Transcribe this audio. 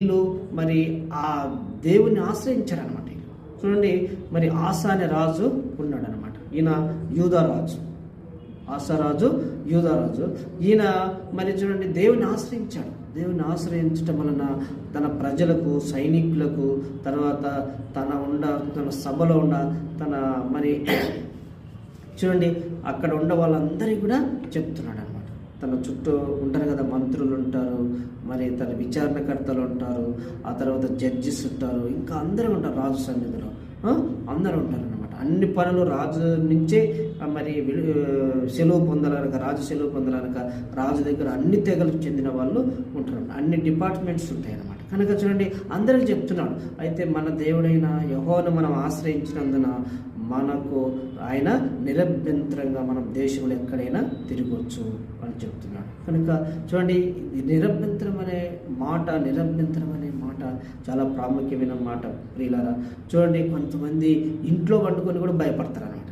వీళ్ళు మరి ఆ దేవుని ఆశ్రయించారనమాట. చూడండి, మరి ఆసా అనే రాజు ఉన్నాడు అనమాట. ఈయన యూదారాజు, ఆసారాజు యూదారాజు. ఈయన మరి చూడండి దేవుని ఆశ్రయించాడు. దేవుని ఆశ్రయించటం వలన తన ప్రజలకు, సైనికులకు, తర్వాత తన సభలో తన మరి చూడండి అక్కడ వాళ్ళందరికీ కూడా చెప్తున్నాడు అనమాట. తన చుట్టూ ఉంటారు కదా, మంత్రులు ఉంటారు, మరి తన విచారణకర్తలు ఉంటారు, ఆ తర్వాత జడ్జిస్ ఉంటారు, ఇంకా అందరూ ఉంటారు రాజు సన్నిధిలో, అందరూ ఉంటారు అనమాట. అన్ని పనులు రాజు నుంచే మరి సెలవు పొందాలనక, రాజు సెలవు పొందాలనక రాజు దగ్గర అన్ని తెగలకు చెందిన వాళ్ళు ఉంటారు, అన్ని డిపార్ట్మెంట్స్ ఉంటాయి అన్నమాట. కనుక చూడండి అందరికీ చెప్తున్నాడు. అయితే మన దేవుడైన యెహోవాను మనం ఆశ్రయించినందున మనకు ఆయన నిరభ్యంతరంగా మనం దేశంలో ఎక్కడైనా తిరగవచ్చు అని చెప్తున్నాడు. కనుక చూడండి, నిరభ్యంతరం అనే మాట చాలా ప్రాముఖ్యమైన మాట ప్రియులారా. చూడండి, కొంతమంది ఇంట్లో వండుకొని కూడా భయపడతారు అన్నమాట.